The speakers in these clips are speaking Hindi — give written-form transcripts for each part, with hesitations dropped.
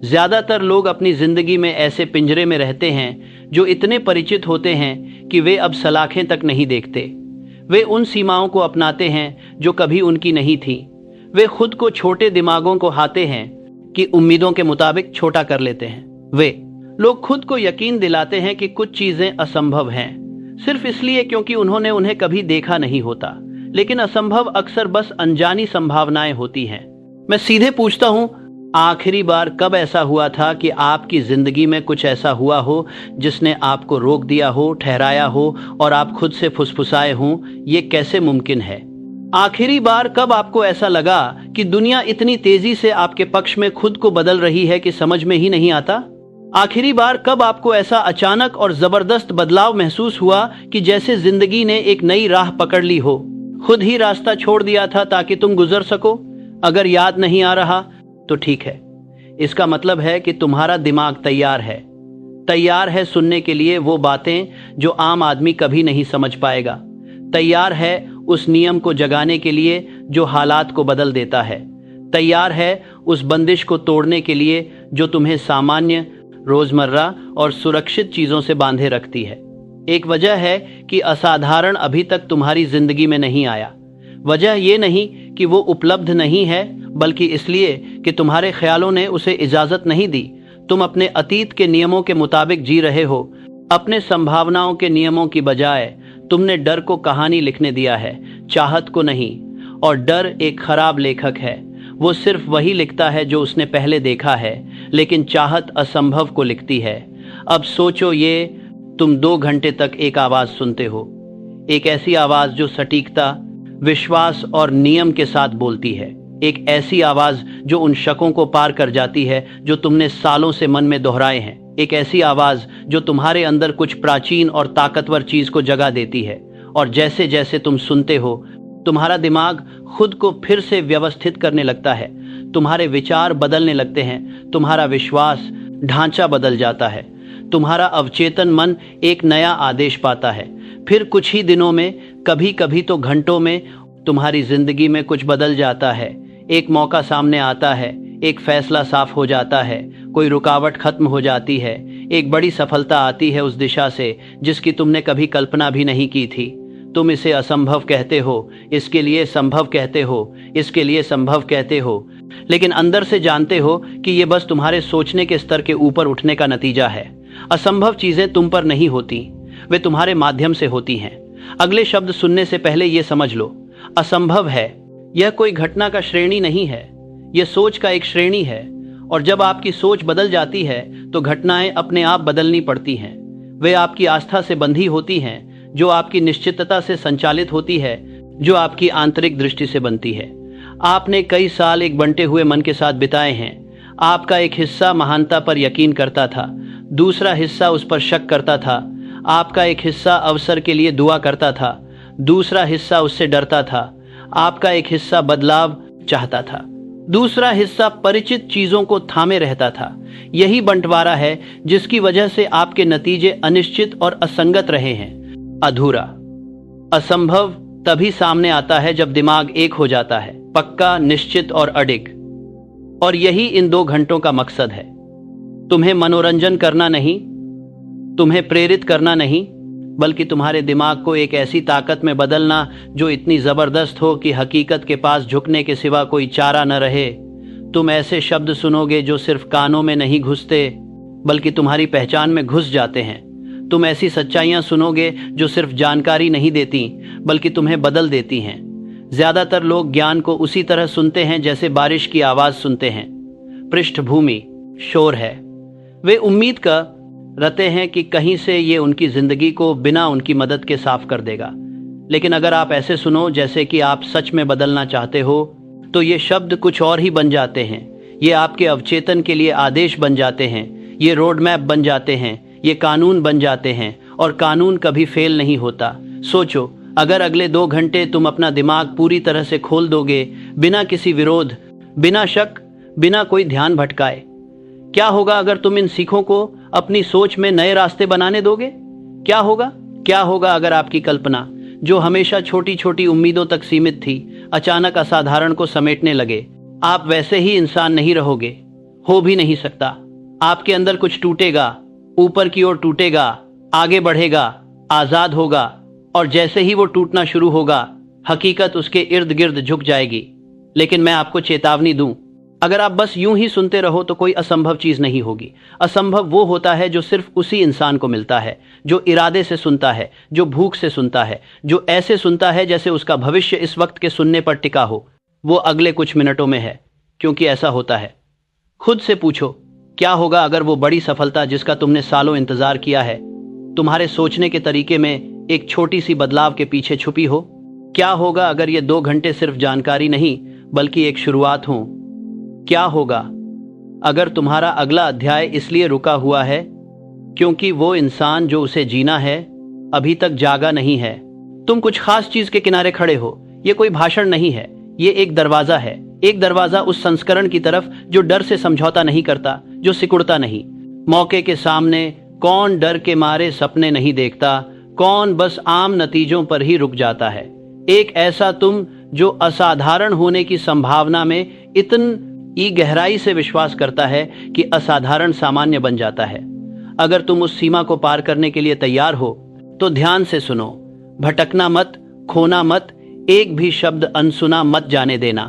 ज्यादातर लोग अपनी जिंदगी में ऐसे पिंजरे में रहते हैं जो इतने परिचित होते हैं कि वे अब सलाखें तक नहीं देखते। वे उन सीमाओं को अपनाते हैं जो कभी उनकी नहीं थी। वे खुद को छोटे दिमागों को हाते हैं कि उम्मीदों के मुताबिक छोटा कर लेते हैं। वे लोग खुद को यकीन दिलाते हैं कि कुछ चीजें असंभव हैं, सिर्फ इसलिए क्योंकि उन्होंने उन्हें कभी देखा नहीं होता। लेकिन असंभव अक्सर बस अनजानी संभावनाएं होती हैं। मैं सीधे पूछता हूं, आखिरी बार कब ऐसा हुआ था कि आपकी जिंदगी में कुछ ऐसा हुआ हो जिसने आपको रोक दिया हो, ठहराया हो और आप खुद से फुसफुसाए हों, ये कैसे मुमकिन है? आखिरी बार कब आपको ऐसा लगा कि दुनिया इतनी तेजी से आपके पक्ष में खुद को बदल रही है कि समझ में ही नहीं आता? आखिरी बार कब आपको ऐसा अचानक और जबरदस्त बदलाव महसूस हुआ कि जैसे जिंदगी ने एक नई राह पकड़ ली हो, खुद ही रास्ता छोड़ दिया था ताकि तुम गुजर सको? अगर याद नहीं आ रहा तो ठीक है, इसका मतलब है कि तुम्हारा दिमाग तैयार है सुनने के लिए वो बातें जो आम आदमी कभी नहीं समझ पाएगा। तैयार है उस नियम को जगाने के लिए जो हालात को बदल देता है। तैयार है उस बंदिश को तोड़ने के लिए जो तुम्हें सामान्य, रोजमर्रा और सुरक्षित चीजों से बांधे रखती है। एक वजह है कि असाधारण अभी तक तुम्हारी जिंदगी में नहीं आया। वजह यह नहीं कि वो उपलब्ध नहीं है, बल्कि इसलिए कि तुम्हारे ख्यालों ने उसे इजाजत नहीं दी। तुम अपने अतीत के नियमों के मुताबिक जी रहे हो, अपने संभावनाओं के नियमों की बजाय तुमने डर को कहानी लिखने दिया है, चाहत को नहीं। और डर एक खराब लेखक है, वो सिर्फ वही लिखता है जो उसने पहले देखा है, लेकिन चाहत असंभव को लिखती है। अब सोचो, ये तुम 2 घंटे तक एक आवाज सुनते हो, एक ऐसी आवाज जो सटीकता, विश्वास और नियम के साथ बोलती है। एक ऐसी आवाज जो उन शकों को पार कर जाती है जो तुमने सालों से मन में दोहराए हैं। एक ऐसी आवाज जो तुम्हारे अंदर कुछ प्राचीन और ताकतवर चीज को जगा देती है। और जैसे जैसे तुम सुनते हो, तुम्हारा दिमाग खुद को फिर से व्यवस्थित करने लगता है। तुम्हारे विचार बदलने लगते हैं, तुम्हारा विश्वास ढांचा बदल जाता है, तुम्हारा अवचेतन मन एक नया आदेश पाता है। फिर कुछ ही दिनों में, कभी कभी तो घंटों में, तुम्हारी जिंदगी में कुछ बदल जाता है। एक मौका सामने आता है, एक फैसला साफ हो जाता है, कोई रुकावट खत्म हो जाती है, एक बड़ी सफलता आती है उस दिशा से जिसकी तुमने कभी कल्पना भी नहीं की थी। तुम इसे असंभव कहते हो, इसके लिए संभव कहते हो, इसके लिए संभव कहते हो, लेकिन अंदर से जानते हो कि ये बस तुम्हारे सोचने के स्तर के ऊपर उठने का नतीजा है। असंभव चीजें तुम पर नहीं होती, वे तुम्हारे माध्यम से होती हैं। अगले शब्द सुनने से पहले ये समझ लो, असंभव है यह कोई घटना का श्रेणी नहीं है, यह सोच का एक श्रेणी है। और जब आपकी सोच बदल जाती है तो घटनाएं अपने आप बदलनी पड़ती हैं। वे आपकी आस्था से बंधी होती हैं, जो आपकी निश्चितता से संचालित होती है, जो आपकी आंतरिक दृष्टि से बनती है। आपने कई साल एक बंटे हुए मन के साथ बिताए हैं। आपका एक हिस्सा महानता पर यकीन करता था, दूसरा हिस्सा उस पर शक करता था। आपका एक हिस्सा अवसर के लिए दुआ करता था, दूसरा हिस्सा उससे डरता था। आपका एक हिस्सा बदलाव चाहता था, दूसरा हिस्सा परिचित चीजों को थामे रहता था। यही बंटवारा है जिसकी वजह से आपके नतीजे अनिश्चित और असंगत रहे हैं। अधूरा, असंभव तभी सामने आता है जब दिमाग एक हो जाता है, पक्का, निश्चित और अडिग। और यही इन 2 घंटों का मकसद है। तुम्हें मनोरंजन करना नहीं, तुम्हें प्रेरित करना नहीं, बल्कि तुम्हारे दिमाग को एक ऐसी ताकत में बदलना जो इतनी जबरदस्त हो कि हकीकत के पास झुकने के सिवा कोई चारा न रहे। तुम ऐसे शब्द सुनोगे जो सिर्फ कानों में नहीं घुसते, बल्कि तुम्हारी पहचान में घुस जाते हैं। तुम ऐसी सच्चाइयां सुनोगे जो सिर्फ जानकारी नहीं देती, बल्कि तुम्हें बदल देती हैं। ज्यादातर लोग ज्ञान को उसी तरह सुनते हैं जैसे बारिश की आवाज सुनते हैं। पृष्ठभूमि, शोर है। वे उम्मीद कर रहते हैं कि कहीं से ये उनकी जिंदगी को बिना उनकी मदद के साफ कर देगा। लेकिन अगर आप ऐसे सुनो जैसे कि आप सच में बदलना चाहते हो, तो ये शब्द कुछ और ही बन जाते हैं। ये आपके अवचेतन के लिए आदेश बन जाते हैं, ये रोड मैप बन जाते हैं, ये कानून बन जाते हैं। और कानून कभी फेल नहीं होता। सोचो, अगर अगले 2 घंटे तुम अपना दिमाग पूरी तरह से खोल दोगे, बिना किसी विरोध, बिना शक, बिना कोई ध्यान भटकाए, क्या होगा अगर तुम इन सीखों को अपनी सोच में नए रास्ते बनाने दोगे? क्या होगा अगर आपकी कल्पना, जो हमेशा छोटी छोटी उम्मीदों तक सीमित थी, अचानक असाधारण को समेटने लगे? आप वैसे ही इंसान नहीं रहोगे, हो भी नहीं सकता। आपके अंदर कुछ टूटेगा, ऊपर की ओर टूटेगा, आगे बढ़ेगा, आजाद होगा, और जैसे ही वो टूटना शुरू होगा, हकीकत उसके इर्द गिर्द झुक जाएगी। लेकिन मैं आपको चेतावनी दूं, अगर आप बस यूं ही सुनते रहो तो कोई असंभव चीज नहीं होगी। असंभव वो होता है जो सिर्फ उसी इंसान को मिलता है, जो इरादे से सुनता है, जो भूख से सुनता है, जो ऐसे सुनता है जैसे उसका भविष्य इस वक्त के सुनने पर टिका हो। वो अगले कुछ मिनटों में है, क्योंकि ऐसा होता है। खुद से पूछो, क्या होगा अगर वो बड़ी सफलता जिसका तुमने सालों इंतजार किया है, तुम्हारे सोचने के तरीके में एक छोटी सी बदलाव के पीछे छुपी हो? क्या होगा अगर ये 2 घंटे सिर्फ जानकारी नहीं बल्कि एक शुरुआत हो? क्या होगा अगर तुम्हारा अगला अध्याय इसलिए रुका हुआ है क्योंकि वो इंसान जो उसे जीना है अभी तक जागा नहीं है? तुम कुछ खास चीज के किनारे खड़े हो। ये कोई भाषण नहीं है, ये एक दरवाजा है। एक दरवाजा उस संस्करण की तरफ जो डर से समझौता नहीं करता, जो सिकुड़ता नहीं। मौके के सामने कौन डर के मारे सपने नहीं देखता, कौन बस आम नतीजों पर ही रुक जाता है। एक ऐसा तुम जो असाधारण होने की संभावना में इतनी गहराई से विश्वास करता है कि असाधारण सामान्य बन जाता है। अगर तुम उस सीमा को पार करने के लिए तैयार हो तो ध्यान से सुनो। भटकना मत, खोना मत, एक भी शब्द अनसुना मत जाने देना।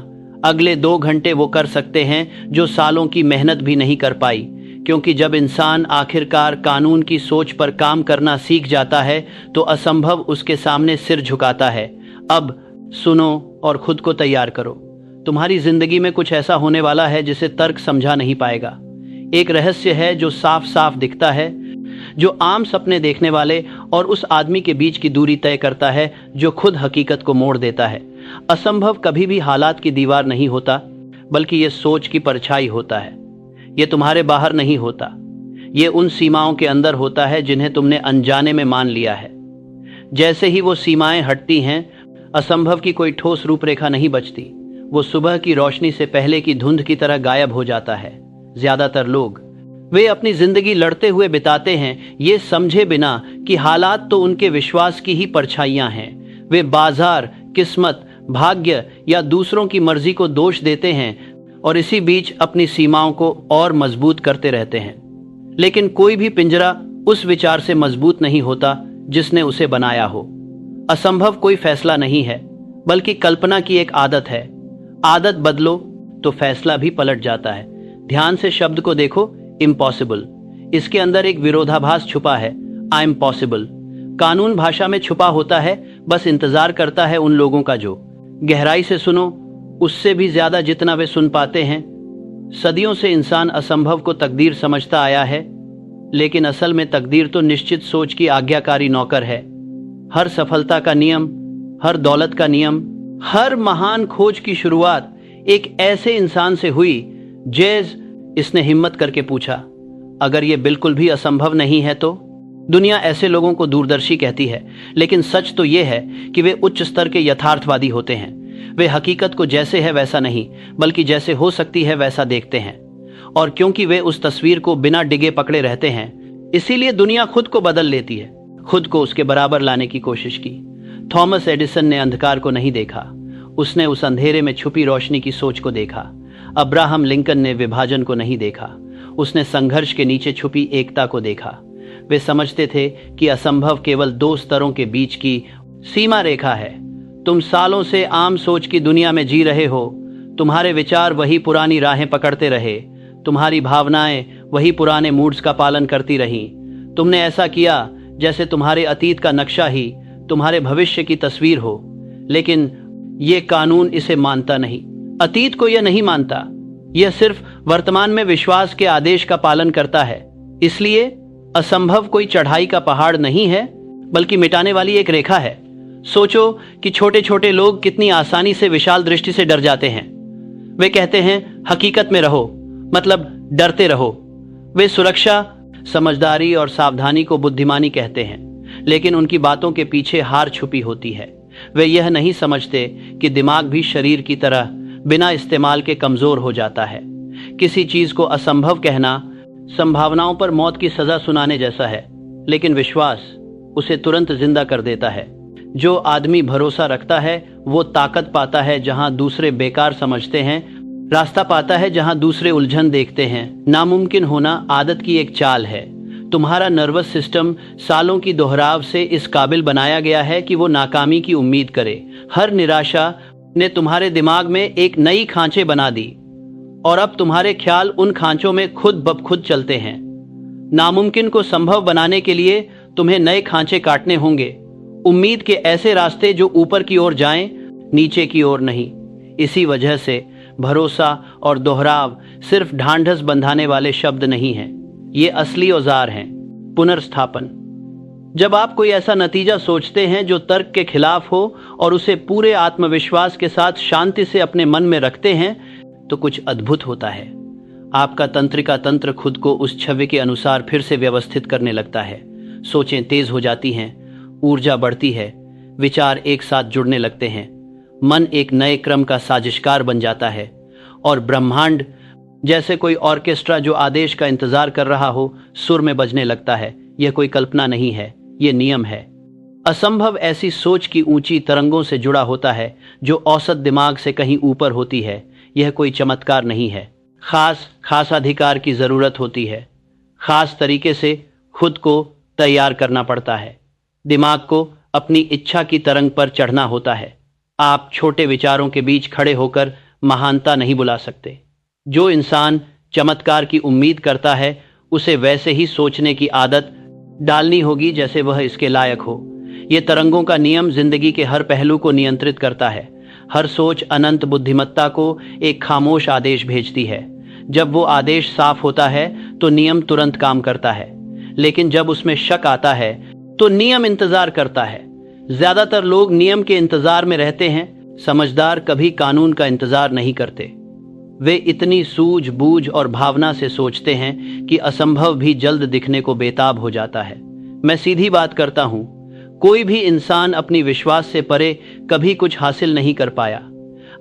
अगले 2 घंटे वो कर सकते हैं जो सालों की मेहनत भी नहीं कर पाई, क्योंकि जब इंसान आखिरकार कानून की सोच पर काम करना सीख जाता है तो असंभव उसके सामने सिर झुकाता है। अब सुनो और खुद को तैयार करो। तुम्हारी जिंदगी में कुछ ऐसा होने वाला है जिसे तर्क समझा नहीं पाएगा। एक रहस्य है जो साफ साफ दिखता है, जो आम सपने देखने वाले और उस आदमी के बीच की दूरी तय करता है जो खुद हकीकत को मोड़ देता है। असंभव कभी भी हालात की दीवार नहीं होता, बल्कि ये सोच की परछाई होता है। ये तुम्हारे बाहर नहीं होता, ये उन सीमाओं के अंदर होता है जिन्हें तुमने अनजाने में मान लिया है। जैसे ही वो सीमाएं हटती हैं, असंभव की कोई ठोस रूपरेखा नहीं बचती। वो सुबह की रोशनी से पहले की धुंध की तरह गायब हो जाता है। ज्यादातर लोग वे अपनी जिंदगी लड़ते हुए बिताते हैं, ये समझे बिना कि हालात तो उनके विश्वास की ही परछाइयां हैं। वे बाजार, किस्मत, भाग्य या दूसरों की मर्जी को दोष देते हैं और इसी बीच अपनी सीमाओं को और मजबूत करते रहते हैं। लेकिन कोई भी पिंजरा उस विचार से मजबूत नहीं होता जिसने उसे बनाया हो। असंभव कोई फैसला नहीं है, बल्कि कल्पना की एक आदत है। आदत बदलो तो फैसला भी पलट जाता है। ध्यान से शब्द को देखो, इम्पॉसिबल। इसके अंदर एक विरोधाभास छुपा है, आई एम पॉसिबल। कानून भाषा में छुपा होता है, बस इंतजार करता है उन लोगों का जो गहराई से सुनो, उससे भी ज्यादा जितना वे सुन पाते हैं। सदियों से इंसान असंभव को तकदीर समझता आया है, लेकिन असल में तकदीर तो निश्चित सोच की आज्ञाकारी नौकर है। हर सफलता का नियम, हर दौलत का नियम, हर महान खोज की शुरुआत एक ऐसे इंसान से हुई। जेज, इसने हिम्मत करके पूछा, अगर यह बिल्कुल भी असंभव नहीं है तो? दुनिया ऐसे लोगों को दूरदर्शी कहती है, लेकिन सच तो यह है कि वे उच्च स्तर के यथार्थवादी होते हैं। वे हकीकत को जैसे है वैसा नहीं, बल्कि जैसे हो सकती है वैसा देखते हैं। और क्योंकि वे उस तस्वीर को बिना डिगे पकड़े रहते हैं, इसीलिए दुनिया खुद को बदल लेती है, खुद को उसके बराबर लाने की कोशिश की। थॉमस एडिसन ने अंधकार को नहीं देखा, उसने उस अंधेरे में छुपी रोशनी की सोच को देखा। अब्राहम लिंकन ने विभाजन को नहीं देखा, उसने संघर्ष के नीचे छुपी एकता को देखा। वे समझते थे कि असंभव केवल 2 स्तरों के बीच की सीमा रेखा है। तुम सालों से आम सोच की दुनिया में जी रहे हो, तुम्हारे विचार वही पुरानी राहें पकड़ते रहे, तुम्हारी भावनाएं वही पुराने मूड्स का पालन करती रहीं। तुमने ऐसा किया जैसे तुम्हारे अतीत का नक्शा ही तुम्हारे भविष्य की तस्वीर हो, लेकिन ये कानून इसे मानता नहीं। अतीत को यह नहीं मानता, यह सिर्फ वर्तमान में विश्वास के आदेश का पालन करता है। इसलिए असंभव कोई चढ़ाई का पहाड़ नहीं है, बल्कि मिटाने वाली एक रेखा है। सोचो कि छोटे छोटे लोग कितनी आसानी से विशाल दृष्टि से डर जाते हैं। वे कहते हैं हकीकत में रहो, मतलब डरते रहो। वे सुरक्षा, समझदारी और सावधानी को बुद्धिमानी कहते हैं, लेकिन उनकी बातों के पीछे हार छुपी होती है। वे यह नहीं समझते कि दिमाग भी शरीर की तरह बिना इस्तेमाल के कमजोर हो जाता है। किसी चीज को असंभव कहना संभावनाओं पर मौत की सजा सुनाने जैसा है, लेकिन विश्वास उसे तुरंत जिंदा कर देता है। जो आदमी भरोसा रखता है वो ताकत पाता है जहां दूसरे बेकार समझते हैं। रास्ता पाता है जहां दूसरे उलझन देखते हैं। नामुमकिन होना आदत की एक चाल है। तुम्हारा नर्वस सिस्टम सालों की दोहराव से इस काबिल बनाया गया है कि वो नाकामी की उम्मीद करे। हर निराशा ने तुम्हारे दिमाग में एक नई खांचे बना दी और अब तुम्हारे ख्याल उन खांचों में खुद ब खुद चलते हैं। नामुमकिन को संभव बनाने के लिए तुम्हें नए खांचे काटने होंगे। उम्मीद के ऐसे रास्ते जो ऊपर की ओर जाएं, नीचे की ओर नहीं। इसी वजह से भरोसा और दोहराव सिर्फ ढांढस बंधाने वाले शब्द नहीं हैं, ये असली औजार हैं। पुनर्स्थापन। जब आप कोई ऐसा नतीजा सोचते हैं जो तर्क के खिलाफ हो और उसे पूरे आत्मविश्वास के साथ शांति से अपने मन में रखते हैं तो कुछ अद्भुत होता है। आपका तंत्रिका तंत्र खुद को उस छवि के अनुसार फिर से व्यवस्थित करने लगता है। सोचें तेज हो जाती हैं, ऊर्जा बढ़ती है, विचार एक साथ जुड़ने लगते हैं, मन एक नए क्रम का साजिशकार बन जाता है और ब्रह्मांड जैसे कोई ऑर्केस्ट्रा जो आदेश का इंतजार कर रहा हो सुर में बजने लगता है। यह कोई कल्पना नहीं है, यह नियम है। असंभव ऐसी सोच की ऊंची तरंगों से जुड़ा होता है जो औसत दिमाग से कहीं ऊपर होती है। यह कोई चमत्कार नहीं है, खास अधिकार की जरूरत होती है। खास तरीके से खुद को तैयार करना पड़ता है। दिमाग को अपनी इच्छा की तरंग पर चढ़ना होता है। आप छोटे विचारों के बीच खड़े होकर महानता नहीं बुला सकते। जो इंसान चमत्कार की उम्मीद करता है उसे वैसे ही सोचने की आदत डालनी होगी जैसे वह इसके लायक हो। यह तरंगों का नियम जिंदगी के हर पहलू को नियंत्रित करता है। हर सोच अनंत बुद्धिमत्ता को एक खामोश आदेश भेजती है। जब वो आदेश साफ होता है तो नियम तुरंत काम करता है, लेकिन जब उसमें शक आता है तो नियम इंतजार करता है। ज्यादातर लोग नियम के इंतजार में रहते हैं, समझदार कभी कानून का इंतजार नहीं करते। वे इतनी सूझबूझ और भावना से सोचते हैं कि असंभव भी जल्द दिखने को बेताब हो जाता है। मैं सीधी बात करता हूं, कोई भी इंसान अपनी विश्वास से परे कभी कुछ हासिल नहीं कर पाया।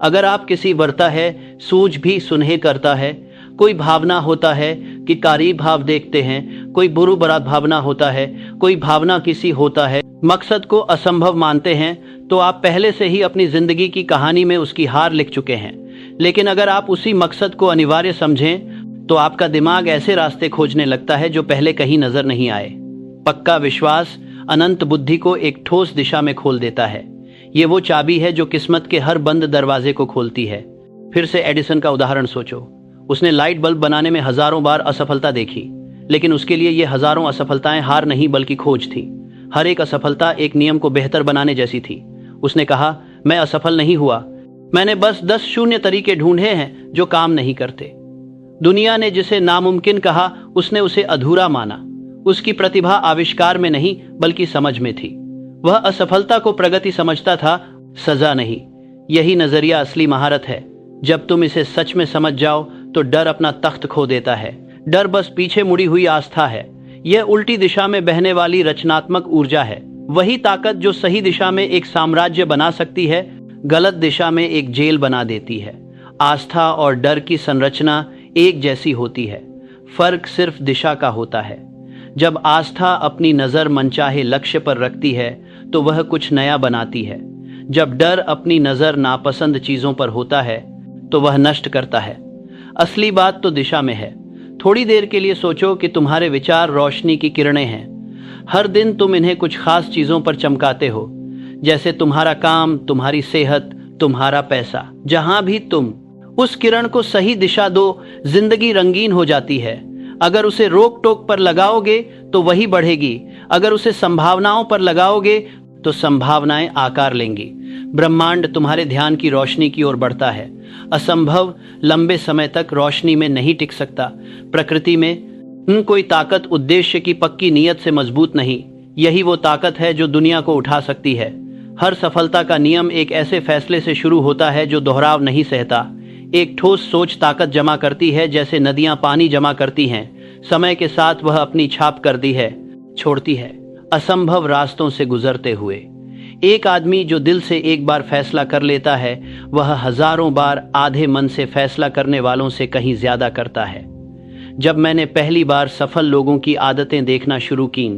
अगर आप किसी वर्ता है, सूझ भी सुनहे करता है, कोई भावना होता है कि कारी भाव देखते हैं, कोई बुरु बरा भावना होता है, कोई भावना किसी होता है, मकसद को असंभव मानते हैं, तो आप पहले से ही अपनी जिंदगी की कहानी में उसकी हार लिख चुके हैं। लेकिन अगर आप उसी मकसद को अनिवार्य समझें तो आपका दिमाग ऐसे रास्ते खोजने लगता है जो पहले कहीं नजर नहीं आए। पक्का विश्वास अनंत बुद्धि को एक ठोस दिशा में खोल देता है। ये वो चाबी है जो किस्मत के हर बंद दरवाजे को खोलती है। फिर से एडिसन का उदाहरण सोचो। उसने लाइट बल्ब बनाने में हजारों बार असफलता देखी, लेकिन उसके लिए ये हजारों असफलताएं हार नहीं बल्कि खोज थी। हर एक असफलता एक नियम को बेहतर बनाने जैसी थी। उसने कहा, मैं असफल नहीं हुआ, मैंने बस 10 शून्य तरीके ढूंढे हैं जो काम नहीं करते। दुनिया ने जिसे नामुमकिन कहा उसने उसे अधूरा माना। उसकी प्रतिभा आविष्कार में नहीं बल्कि समझ में थी। वह असफलता को प्रगति समझता था, सजा नहीं। यही नजरिया असली महारत है। जब तुम इसे सच में समझ जाओ तो डर अपना तख्त खो देता है। डर बस पीछे मुड़ी हुई आस्था है। यह उल्टी दिशा में बहने वाली रचनात्मक ऊर्जा है। वही ताकत जो सही दिशा में एक साम्राज्य बना सकती है, गलत दिशा में एक जेल बना देती है। आस्था और डर की संरचना एक जैसी होती है, फर्क सिर्फ दिशा का होता है। जब आस्था अपनी नजर मनचाहे लक्ष्य पर रखती है तो वह कुछ नया बनाती है। जब डर अपनी नजर नापसंद चीजों पर होता है तो वह नष्ट करता है। असली बात तो दिशा में है। थोड़ी देर के लिए सोचो कि तुम्हारे विचार रोशनी की किरणें हैं। हर दिन तुम इन्हें कुछ खास चीजों पर चमकाते हो, जैसे तुम्हारा काम, तुम्हारी सेहत, तुम्हारा पैसा। जहां भी तुम उस किरण को सही दिशा दो, जिंदगी रंगीन हो जाती है। अगर उसे रोक टोक पर लगाओगे तो वही बढ़ेगी। अगर उसे संभावनाओं पर लगाओगे तो संभावनाएं आकार लेंगी। ब्रह्मांड तुम्हारे ध्यान की रोशनी की ओर बढ़ता है। असंभव लंबे समय तक रोशनी में नहीं टिक सकता। प्रकृति में कोई ताकत उद्देश्य की पक्की नियत से मजबूत नहीं। यही वो ताकत है जो दुनिया को उठा सकती है। हर सफलता का नियम एक ऐसे फैसले से शुरू होता है जो दोहराव नहीं सहता। एक ठोस सोच ताकत जमा करती है, जैसे नदियां पानी जमा करती हैं। समय के साथ वह अपनी छाप कर दी है, छोड़ती है, असंभव रास्तों से गुजरते हुए। एक आदमी जो दिल से एक बार फैसला कर लेता है, वह हजारों बार आधे मन से फैसला करने वालों से कहीं ज्यादा करता है। जब मैंने पहली बार सफल लोगों की आदतें देखना शुरू की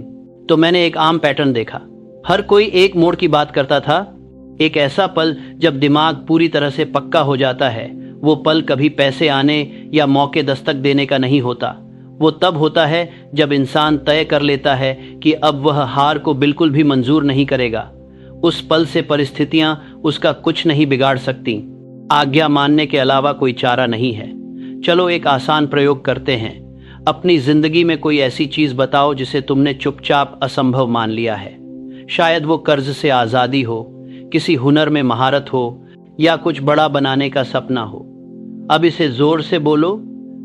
तो मैंने एक आम पैटर्न देखा। हर कोई एक मोड़ की बात करता था। एक ऐसा पल जब दिमाग पूरी तरह से पक्का हो जाता है, वो पल कभी पैसे आने या मौके दस्तक देने का नहीं होता। वो तब होता है जब इंसान तय कर लेता है कि अब वह हार को बिल्कुल भी मंजूर नहीं करेगा। उस पल से परिस्थितियां उसका कुछ नहीं बिगाड़ सकती। आज्ञा मानने के अलावा कोई चारा नहीं है। चलो एक आसान प्रयोग करते हैं। अपनी जिंदगी में कोई ऐसी चीज बताओ जिसे तुमने चुपचाप असंभव मान लिया है। शायद वो कर्ज से आजादी हो, किसी हुनर में महारत हो, या कुछ बड़ा बनाने का सपना हो। अब इसे जोर से बोलो,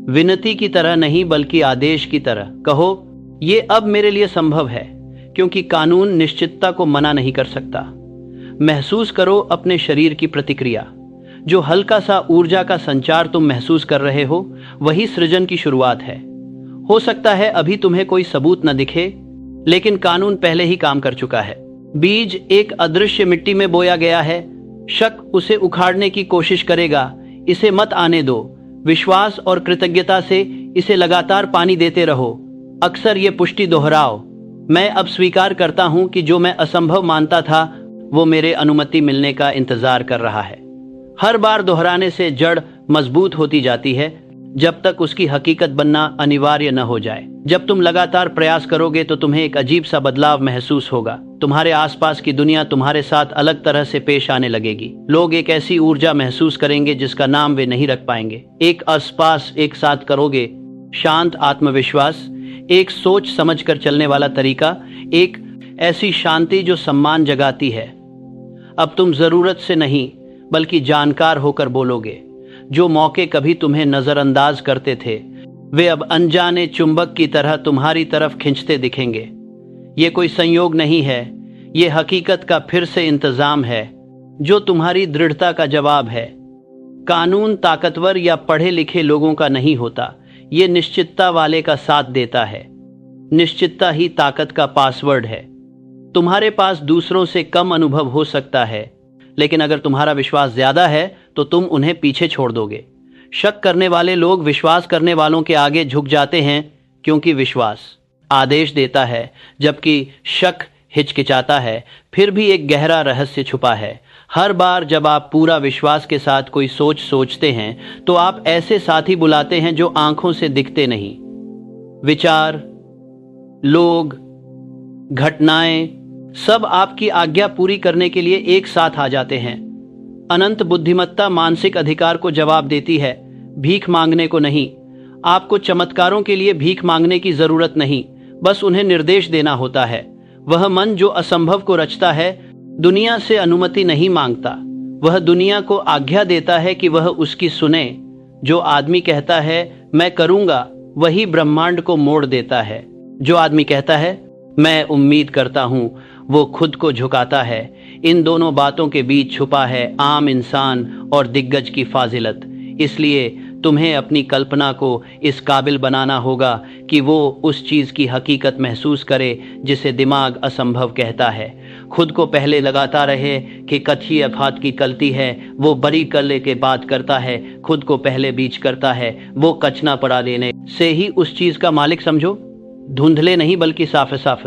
विनती की तरह नहीं बल्कि आदेश की तरह। कहो, ये अब मेरे लिए संभव है, क्योंकि कानून निश्चितता को मना नहीं कर सकता। महसूस करो अपने शरीर की प्रतिक्रिया। जो हल्का सा ऊर्जा का संचार तुम महसूस कर रहे हो, वही सृजन की शुरुआत है। हो सकता है अभी तुम्हें कोई सबूत न दिखे, लेकिन कानून पहले ही काम कर चुका है। बीज एक अदृश्य मिट्टी में बोया गया है। शक उसे उखाड़ने की कोशिश करेगा। इसे मत आने दो। विश्वास और कृतज्ञता से इसे लगातार पानी देते रहो। अक्सर ये पुष्टि दोहराओ, मैं अब स्वीकार करता हूं कि जो मैं असंभव मानता था वो मेरे अनुमति मिलने का इंतजार कर रहा है। हर बार दोहराने से जड़ मजबूत होती जाती है, जब तक उसकी हकीकत बनना अनिवार्य न हो जाए। जब तुम लगातार प्रयास करोगे तो तुम्हें एक अजीब सा बदलाव महसूस होगा। तुम्हारे आसपास की दुनिया तुम्हारे साथ अलग तरह से पेश आने लगेगी। लोग एक ऐसी ऊर्जा महसूस करेंगे जिसका नाम वे नहीं रख पाएंगे। एक आसपास एक साथ करोगे, शांत आत्मविश्वास, एक सोच समझ कर चलने वाला तरीका, एक ऐसी शांति जो सम्मान जगाती है। अब तुम जरूरत से नहीं बल्कि जानकार होकर बोलोगे। जो मौके कभी तुम्हें नजरअंदाज करते थे, वे अब अनजाने चुंबक की तरह तुम्हारी तरफ खींचते दिखेंगे। ये कोई संयोग नहीं है, ये हकीकत का फिर से इंतजाम है, जो तुम्हारी दृढ़ता का जवाब है। कानून ताकतवर या पढ़े लिखे लोगों का नहीं होता, ये निश्चितता वाले का साथ देता है। निश्चितता ही ताकत का पासवर्ड है। तुम्हारे पास दूसरों से कम अनुभव हो सकता है, लेकिन अगर तुम्हारा विश्वास ज्यादा है तो तुम उन्हें पीछे छोड़ दोगे। शक करने वाले लोग विश्वास करने वालों के आगे झुक जाते हैं, क्योंकि विश्वास आदेश देता है जबकि शक हिचकिचाता है। फिर भी एक गहरा रहस्य छुपा है। हर बार जब आप पूरा विश्वास के साथ कोई सोच सोचते हैं तो आप ऐसे साथी बुलाते हैं जो आंखों से दिखते नहीं। विचार, लोग, घटनाएं सब आपकी आज्ञा पूरी करने के लिए एक साथ आ जाते हैं। अनंत बुद्धिमत्ता मानसिक अधिकार को जवाब देती है, भीख मांगने को नहीं। आपको चमत्कारों के लिए भीख मांगने की जरूरत नहीं, बस उन्हें निर्देश देना होता है। वह मन जो असंभव को रचता है दुनिया से अनुमति नहीं मांगता, वह दुनिया को आज्ञा देता है कि वह उसकी सुने। जो आदमी कहता है मैं करूंगा, वही ब्रह्मांड को मोड़ देता है। जो आदमी कहता है मैं उम्मीद करता हूं, वो खुद को झुकाता है। इन दोनों बातों के बीच छुपा है आम इंसान और दिग्गज की फाजिलत। इसलिए तुम्हें अपनी कल्पना को इस काबिल बनाना होगा कि वो उस चीज की हकीकत महसूस करे जिसे दिमाग असंभव कहता है। खुद को पहले लगाता रहे कि कच्ची अफात की गलती है, वो बरी करने के बाद करता है। खुद को पहले बीच करता है, वो कचना पड़ा लेने से ही उस चीज का मालिक समझो। धुंधले नहीं बल्कि साफ साफ।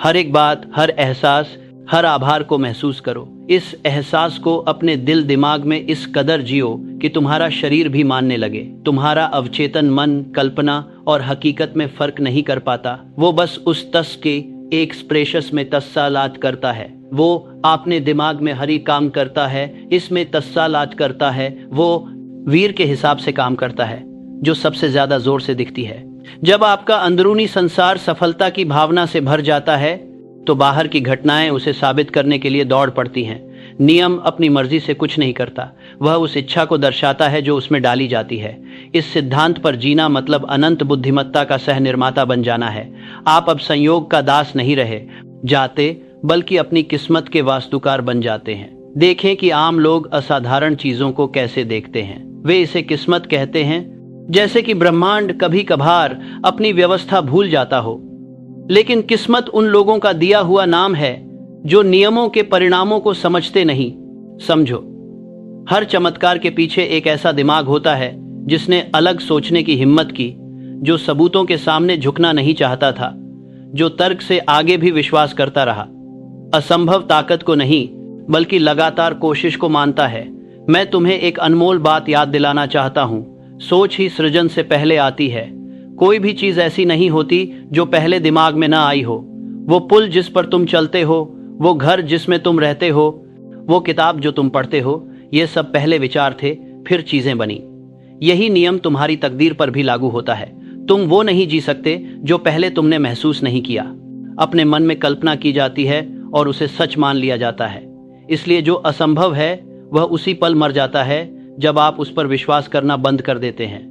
हर एक बात, हर एहसास, हर आभार को महसूस करो। इस एहसास को अपने दिल दिमाग में इस कदर जियो कि तुम्हारा शरीर भी मानने लगे। तुम्हारा अवचेतन मन कल्पना और हकीकत में फर्क नहीं कर पाता। वो बस उस तस के एक स्प्रेशस में तस्सालात करता है। वो अपने दिमाग में हरी काम करता है, इसमें तस्सालात करता है। वो वीर के हिसाब से काम करता है जो सबसे ज्यादा जोर से दिखती है। जब आपका अंदरूनी संसार सफलता की भावना से भर जाता है तो बाहर की घटनाएं उसे साबित करने के लिए दौड़ पड़ती हैं। नियम अपनी मर्जी से कुछ नहीं करता, वह उस इच्छा को दर्शाता है जो उसमें डाली जाती है। इस सिद्धांत पर जीना मतलब अनंत बुद्धिमत्ता का सह निर्माता बन जाना है। आप अब संयोग का दास नहीं रहे जाते, बल्कि अपनी किस्मत के वास्तुकार बन जाते हैं। देखें कि आम लोग असाधारण चीजों को कैसे देखते हैं। वे इसे किस्मत कहते हैं, जैसे कि ब्रह्मांड कभी कभार अपनी व्यवस्था भूल जाता हो। लेकिन किस्मत उन लोगों का दिया हुआ नाम है जो नियमों के परिणामों को समझते नहीं। समझो, हर चमत्कार के पीछे एक ऐसा दिमाग होता है जिसने अलग सोचने की हिम्मत की, जो सबूतों के सामने झुकना नहीं चाहता था, जो तर्क से आगे भी विश्वास करता रहा। असंभव ताकत को नहीं बल्कि लगातार कोशिश को मानता है। मैं तुम्हें एक अनमोल बात याद दिलाना चाहता हूँ, सोच ही सृजन से पहले आती है। कोई भी चीज ऐसी नहीं होती जो पहले दिमाग में ना आई हो। वो पुल जिस पर तुम चलते हो, वो घर जिसमें तुम रहते हो, वो किताब जो तुम पढ़ते हो, ये सब पहले विचार थे, फिर चीजें बनी। यही नियम तुम्हारी तकदीर पर भी लागू होता है। तुम वो नहीं जी सकते जो पहले तुमने महसूस नहीं किया। अपने मन में कल्पना की जाती है और उसे सच मान लिया जाता है। इसलिए जो असंभव है वह उसी पल मर जाता है जब आप उस पर विश्वास करना बंद कर देते हैं।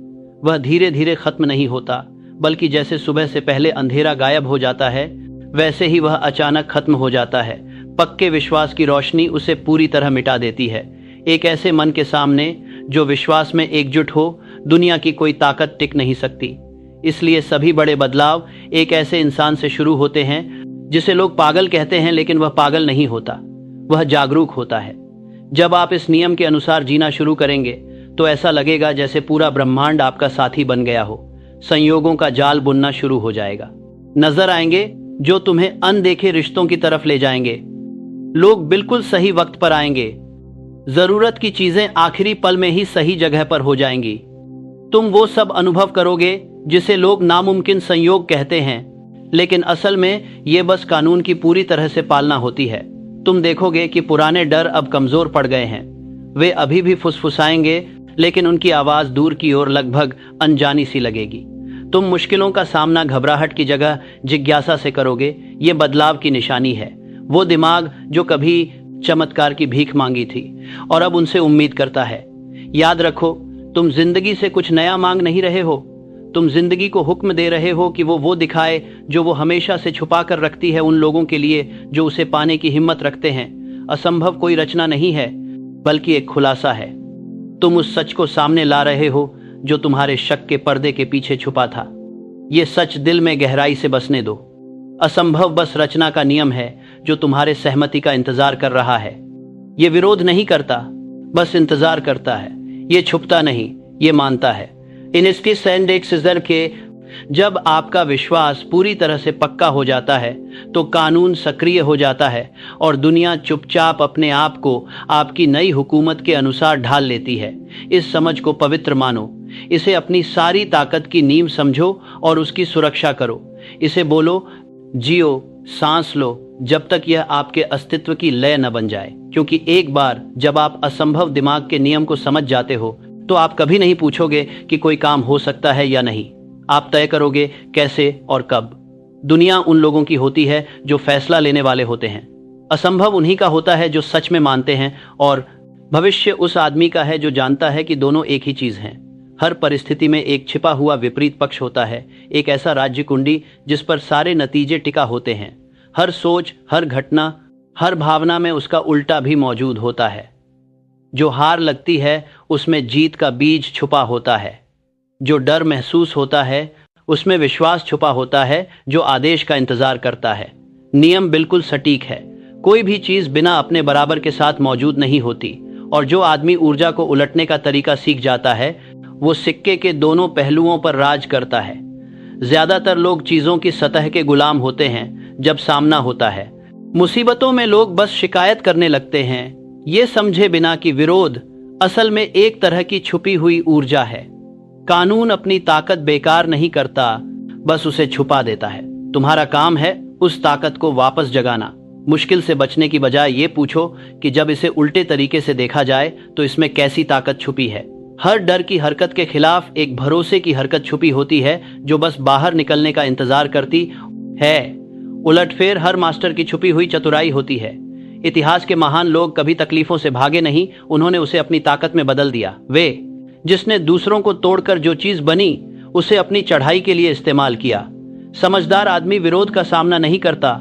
वह धीरे धीरे खत्म नहीं होता, बल्कि जैसे सुबह से पहले अंधेरा गायब हो जाता है, वैसे ही वह अचानक खत्म हो जाता है। पक्के विश्वास की रोशनी उसे पूरी तरह मिटा देती है। एक ऐसे मन के सामने जो विश्वास में एकजुट हो, दुनिया की कोई ताकत टिक नहीं सकती। इसलिए सभी बड़े बदलाव एक ऐसे इंसान से शुरू होते हैं जिसे लोग पागल कहते हैं, लेकिन वह पागल नहीं होता, वह जागरूक होता है। जब आप इस नियम के अनुसार जीना शुरू करेंगे तो ऐसा लगेगा जैसे पूरा ब्रह्मांड आपका साथी बन गया हो। संयोगों का जाल बुनना शुरू हो जाएगा। नजर आएंगे जो तुम्हें अनदेखे रिश्तों की तरफ ले जाएंगे। लोग बिल्कुल सही वक्त पर आएंगे। जरूरत की चीजें आखिरी पल में ही सही जगह पर हो जाएंगी। तुम वो सब अनुभव करोगे जिसे लोग नामुमकिन संयोग कहते हैं, लेकिन असल में ये बस कानून की पूरी तरह से पालना होती है। तुम देखोगे कि पुराने डर अब कमजोर पड़ गए हैं। वे अभी भी फुसफुसाएंगे, लेकिन उनकी आवाज दूर की ओर लगभग अनजानी सी लगेगी। तुम मुश्किलों का सामना घबराहट की जगह जिज्ञासा से करोगे। ये बदलाव की निशानी है। वो दिमाग जो कभी चमत्कार की भीख मांगी थी और अब उनसे उम्मीद करता है। याद रखो, तुम जिंदगी से कुछ नया मांग नहीं रहे हो। तुम जिंदगी को हुक्म दे रहे हो कि वो दिखाए जो वो हमेशा से छुपा कर रखती है उन लोगों के लिए जो उसे पाने की हिम्मत रखते हैं। असंभव कोई रचना नहीं है, बल्कि एक खुलासा है। तुम उस सच को सामने ला रहे हो जो तुम्हारे शक के पर्दे के पीछे छुपा था। ये सच दिल में गहराई से बसने दो। असंभव बस रचना का नियम है जो तुम्हारे सहमति का इंतजार कर रहा है। ये विरोध नहीं करता, बस इंतजार करता है। ये छुपता नहीं, ये मानता है। इन इसकी सैंड एक सिजर के जब आपका विश्वास पूरी तरह से पक्का हो जाता है तो कानून सक्रिय हो जाता है और दुनिया चुपचाप अपने आप को आपकी नई हुकूमत के अनुसार ढाल लेती है। इस समझ को पवित्र मानो। इसे अपनी सारी ताकत की नींव समझो और उसकी सुरक्षा करो। इसे बोलो, जियो, सांस लो, जब तक यह आपके अस्तित्व की लय न बन जाए। क्योंकि एक बार जब आप असंभव दिमाग के नियम को समझ जाते हो तो आप कभी नहीं पूछोगे कि कोई काम हो सकता है या नहीं। आप तय करोगे कैसे और कब। दुनिया उन लोगों की होती है जो फैसला लेने वाले होते हैं। असंभव उन्हीं का होता है जो सच में मानते हैं, और भविष्य उस आदमी का है जो जानता है कि दोनों एक ही चीज हैं। हर परिस्थिति में एक छिपा हुआ विपरीत पक्ष होता है, एक ऐसा राज्य कुंडी जिस पर सारे नतीजे टिका होते हैं। हर सोच, हर घटना, हर भावना में उसका उल्टा भी मौजूद होता है। जो हार लगती है उसमें जीत का बीज छुपा होता है। जो डर महसूस होता है उसमें विश्वास छुपा होता है जो आदेश का इंतजार करता है। नियम बिल्कुल सटीक है। कोई भी चीज बिना अपने बराबर के साथ मौजूद नहीं होती, और जो आदमी ऊर्जा को उलटने का तरीका सीख जाता है वो सिक्के के दोनों पहलुओं पर राज करता है। ज्यादातर लोग चीजों की सतह के गुलाम होते हैं। जब सामना होता है मुसीबतों में, लोग बस शिकायत करने लगते हैं, ये समझे बिना कि विरोध असल में एक तरह की छुपी हुई ऊर्जा है। कानून अपनी ताकत बेकार नहीं करता, बस उसे छुपा देता है। तुम्हारा काम है उस ताकत को वापस जगाना। मुश्किल से बचने की बजाय ये पूछो कि जब इसे उल्टे तरीके से देखा जाए तो इसमें कैसी ताकत छुपी है। हर डर की हरकत के खिलाफ एक भरोसे की हरकत छुपी होती है जो बस बाहर निकलने का इंतजार करती है। उलटफेर हर मास्टर की छुपी हुई चतुराई होती है। इतिहास के महान लोग कभी तकलीफों से भागे नहीं, उन्होंने उसे अपनी ताकत में बदल दिया। वे जिसने दूसरों को तोड़कर जो चीज बनी उसे अपनी चढ़ाई के लिए इस्तेमाल किया। समझदार आदमी विरोध का सामना नहीं करता,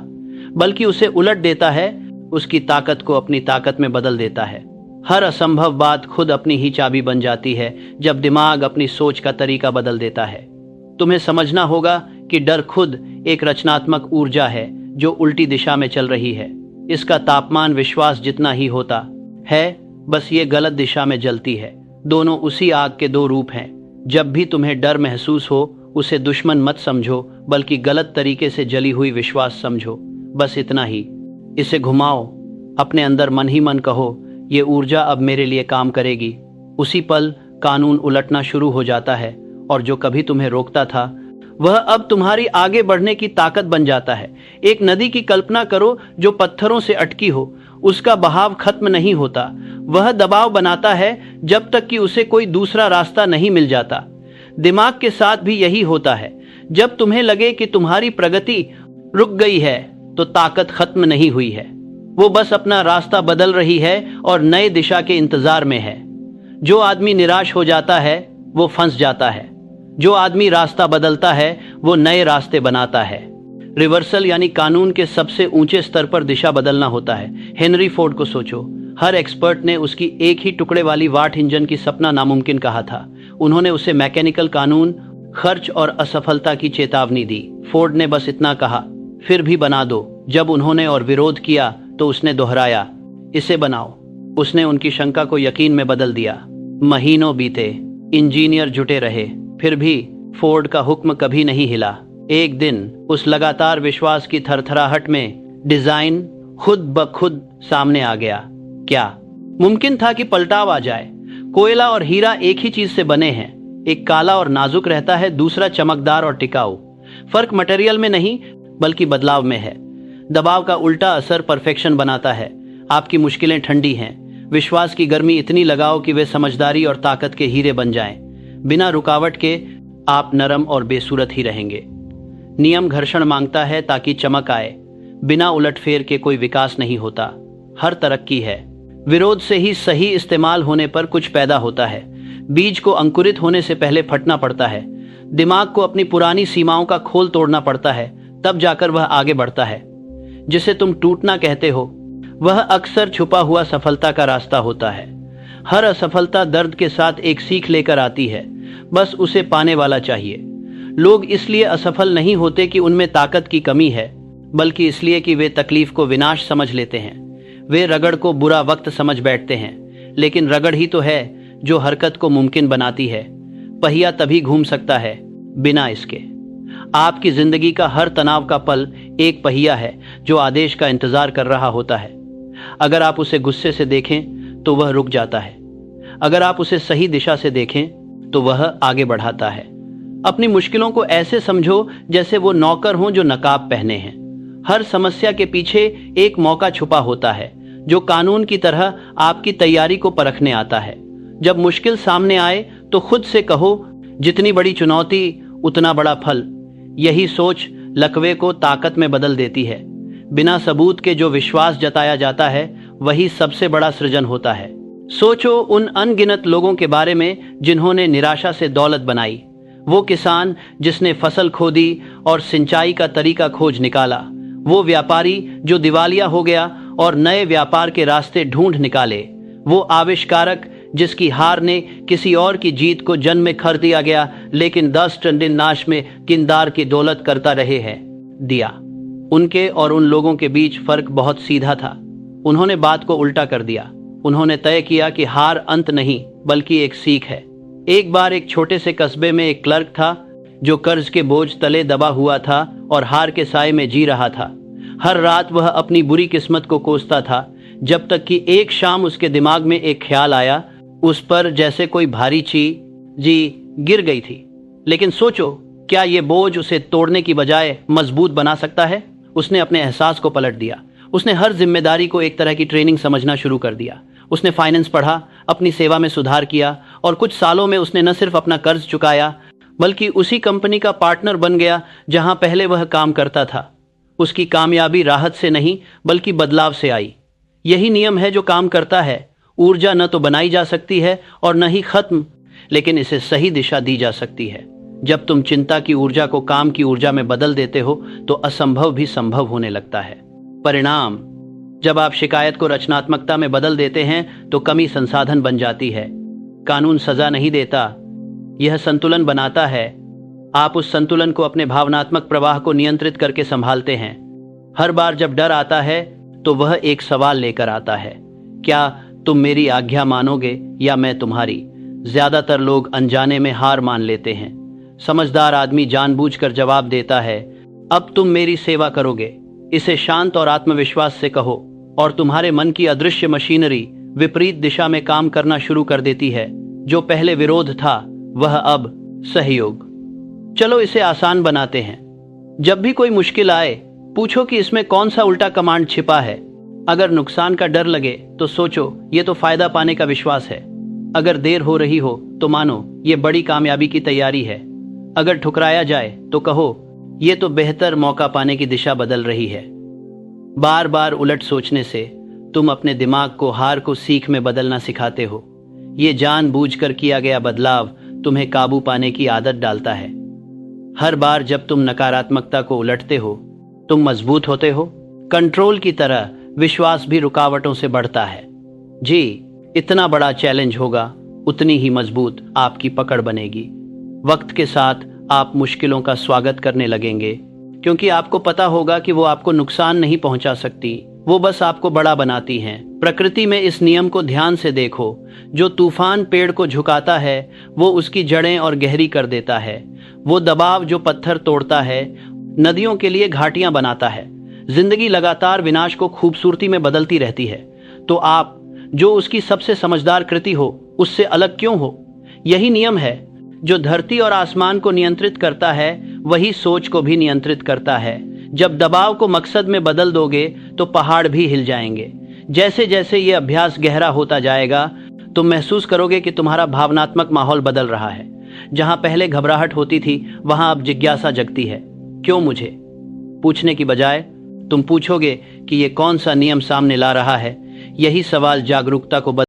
बल्कि उसे उलट देता है, उसकी ताकत को अपनी ताकत में बदल देता है। हर असंभव बात खुद अपनी ही चाबी बन जाती है जब दिमाग अपनी सोच का तरीका बदल देता है। तुम्हें समझना होगा कि डर खुद एक रचनात्मक ऊर्जा है जो उल्टी दिशा में चल रही है। इसका तापमान विश्वास जितना ही होता है, बस ये गलत दिशा में जलती है। दोनों उसी आग के दो रूप हैं। जब भी तुम्हें डर महसूस हो उसे दुश्मन मत समझो, बल्कि गलत तरीके से जली हुई विश्वास समझो। बस इतना ही। इसे घुमाओ, अपने अंदर मन ही मन कहो, ये ऊर्जा अब मेरे लिए काम करेगी। उसी पल कानून उलटना शुरू हो जाता है और जो कभी तुम्हें रोकता था वह अब तुम्हारी आगे बढ़ने की ताकत बन जाता है। एक नदी की कल्पना करो जो पत्थरों से अटकी हो। उसका बहाव खत्म नहीं होता, वह दबाव बनाता है जब तक कि उसे कोई दूसरा रास्ता नहीं मिल जाता। दिमाग के साथ भी यही होता है। जब तुम्हें लगे कि तुम्हारी प्रगति रुक गई है तो ताकत खत्म नहीं हुई है, वो बस अपना रास्ता बदल रही है और नए दिशा के इंतजार में है। जो आदमी निराश हो जाता है वो फंस जाता है, जो आदमी रास्ता बदलता है वो नए रास्ते बनाता है। रिवर्सल यानी कानून के सबसे ऊंचे स्तर पर दिशा बदलना होता है। हेनरी फोर्ड को सोचो, हर एक्सपर्ट ने उसकी एक ही टुकड़े वाली वाट इंजन की सपना नामुमकिन कहा था। उन्होंने उसे मैकेनिकल कानून, खर्च और असफलता की चेतावनी दी। फोर्ड ने बस इतना कहा, फिर भी बना दो। जब उन्होंने और विरोध किया तो उसने दोहराया, इसे बनाओ। उसने उनकी शंका को यकीन में बदल दिया। महीनों बीते, इंजीनियर जुटे रहे, फिर भी फोर्ड का हुक्म कभी नहीं हिला। एक दिन उस लगातार विश्वास की थरथराहट में डिजाइन खुद ब खुद सामने आ गया। क्या मुमकिन था कि पलटाव आ जाए? कोयला और हीरा एक ही चीज से बने हैं, एक काला और नाजुक रहता है, दूसरा चमकदार और टिकाऊ। फर्क मटेरियल में नहीं बल्कि बदलाव में है। दबाव का उल्टा असर परफेक्शन बनाता है। आपकी मुश्किलें ठंडी हैं, विश्वास की गर्मी इतनी लगाओ कि वे समझदारी और ताकत के हीरे बन जाएं। बिना रुकावट के आप नरम और बेसूरत ही रहेंगे। नियम घर्षण मांगता है ताकि चमक आए। बिना उलटफेर के कोई विकास नहीं होता, हर तरक्की है। विरोध से ही सही इस्तेमाल होने पर कुछ पैदा होता है। बीज को अंकुरित होने से पहले फटना पड़ता है। दिमाग को अपनी पुरानी सीमाओं का खोल तोड़ना पड़ता है, तब जाकर वह आगे बढ़ता है। जिसे तुम टूटना कहते हो वह अक्सर छुपा हुआ सफलता का रास्ता होता है। हर असफलता दर्द के साथ एक सीख लेकर आती है, बस उसे पाने वाला चाहिए। लोग इसलिए असफल नहीं होते कि उनमें ताकत की कमी है, बल्कि इसलिए कि वे तकलीफ को विनाश समझ लेते हैं। वे रगड़ को बुरा वक्त समझ बैठते हैं, लेकिन रगड़ ही तो है जो हरकत को मुमकिन बनाती है। पहिया तभी घूम सकता है बिना इसके। आपकी जिंदगी का हर तनाव का पल एक पहिया है जो आदेश का इंतजार कर रहा होता है। अगर आप उसे गुस्से से देखें तो वह रुक जाता है, अगर आप उसे सही दिशा से देखें तो वह आगे बढ़ाता है। अपनी मुश्किलों को ऐसे समझो जैसे वो नौकर हों जो नकाब पहने हैं। हर समस्या के पीछे एक मौका छुपा होता है जो कानून की तरह आपकी तैयारी को परखने आता है। जब मुश्किल सामने आए तो खुद से कहो, जितनी बड़ी चुनौती उतना बड़ा फल। यही सोच लकवे को ताकत में बदल देती है। बिना सबूत के जो विश्वास जताया जाता है वही सबसे बड़ा सृजन होता है। सोचो उन अनगिनत लोगों के बारे में जिन्होंने निराशा से दौलत बनाई। वो किसान जिसने फसल खोदी और सिंचाई का तरीका खोज निकाला। वो व्यापारी जो दिवालिया हो गया और नए व्यापार के रास्ते ढूंढ निकाले। वो आविष्कारक जिसकी हार ने किसी और की जीत को जन्म में खर दिया गया, लेकिन 10 टन नाश में किरदार की दौलत करता रहे हैं दिया। उनके और उन लोगों के बीच फर्क बहुत सीधा था। उन्होंने बात को उल्टा कर दिया। उन्होंने तय किया कि हार अंत नहीं बल्कि एक सीख है। एक बार एक छोटे से कस्बे में एक क्लर्क था जो कर्ज के बोझ तले दबा हुआ था और हार के साए में जी रहा था। हर रात वह अपनी बुरी किस्मत को कोसता था, जब तक कि एक शाम उसके दिमाग में एक ख्याल आया। उस पर जैसे कोई भारी चीज गिर गई थी। लेकिन सोचो, क्या ये बोझ उसे तोड़ने की बजाय मजबूत बना सकता है? उसने अपने एहसास को पलट दिया। उसने हर जिम्मेदारी को एक तरह की ट्रेनिंग समझना शुरू कर दिया। उसने फाइनेंस पढ़ा, अपनी सेवा में सुधार किया और कुछ सालों में उसने न सिर्फ अपना कर्ज चुकाया बल्कि उसी कंपनी का पार्टनर बन गया जहां पहले वह काम करता था। उसकी कामयाबी राहत से नहीं बल्कि बदलाव से आई। यही नियम है जो काम करता है। ऊर्जा न तो बनाई जा सकती है और न ही खत्म, लेकिन इसे सही दिशा दी जा सकती है। जब तुम चिंता की ऊर्जा को काम की ऊर्जा में बदल देते हो तो असंभव भी संभव होने लगता है। परिणाम, जब आप शिकायत को रचनात्मकता में बदल देते हैं तो कमी संसाधन बन जाती है। कानून सजा नहीं देता, यह संतुलन बनाता है। आप उस संतुलन को अपने भावनात्मक प्रवाह को नियंत्रित करके संभालते हैं। हर बार जब डर आता है तो वह एक सवाल लेकर आता है, क्या तुम मेरी आज्ञा मानोगे या मैं तुम्हारी? ज्यादातर लोग अनजाने में हार मान लेते हैं। समझदार आदमी जानबूझकर जवाब देता है, अब तुम मेरी सेवा करोगे। इसे शांत और आत्मविश्वास से कहो और तुम्हारे मन की अदृश्य मशीनरी विपरीत दिशा में काम करना शुरू कर देती है। जो पहले विरोध था वह अब सहयोग। चलो इसे आसान बनाते हैं। जब भी कोई मुश्किल आए, पूछो कि इसमें कौन सा उल्टा कमांड छिपा है। अगर नुकसान का डर लगे तो सोचो ये तो फायदा पाने का विश्वास है। अगर देर हो रही हो तो मानो ये बड़ी कामयाबी की तैयारी है। अगर ठुकराया जाए तो कहो ये तो बेहतर मौका पाने की दिशा बदल रही है। बार बार उलट सोचने से तुम अपने दिमाग को हार को सीख में बदलना सिखाते हो। ये जानबूझकर किया गया बदलाव तुम्हें काबू पाने की आदत डालता है। हर बार जब तुम नकारात्मकता को उलटते हो, तुम मजबूत होते हो। कंट्रोल की तरह विश्वास भी रुकावटों से बढ़ता है। जी, इतना बड़ा चैलेंज होगा उतनी ही मजबूत आपकी पकड़ बनेगी। वक्त के साथ आप मुश्किलों का स्वागत करने लगेंगे, क्योंकि आपको पता होगा कि वो आपको नुकसान नहीं पहुंचा सकती, वो बस आपको बड़ा बनाती हैं। प्रकृति में इस नियम को ध्यान से देखो। जो तूफान पेड़ को झुकाता है वो उसकी जड़ें और गहरी कर देता है। वो दबाव जो पत्थर तोड़ता है नदियों के लिए घाटियां बनाता है। जिंदगी लगातार विनाश को खूबसूरती में बदलती रहती है। तो आप जो उसकी सबसे समझदार कृति हो उससे अलग क्यों हो? यही नियम है। जो धरती और आसमान को नियंत्रित करता है वही सोच को भी नियंत्रित करता है। जब दबाव को मकसद में बदल दोगे तो पहाड़ भी हिल जाएंगे। जैसे जैसे ये अभ्यास गहरा होता जाएगा तुम महसूस करोगे कि तुम्हारा भावनात्मक माहौल बदल रहा है। जहां पहले घबराहट होती थी वहां अब जिज्ञासा जगती है। क्यों मुझे? पूछने की बजाय तुम पूछोगे कि ये कौन सा नियम सामने ला रहा है। यही सवाल जागरूकता को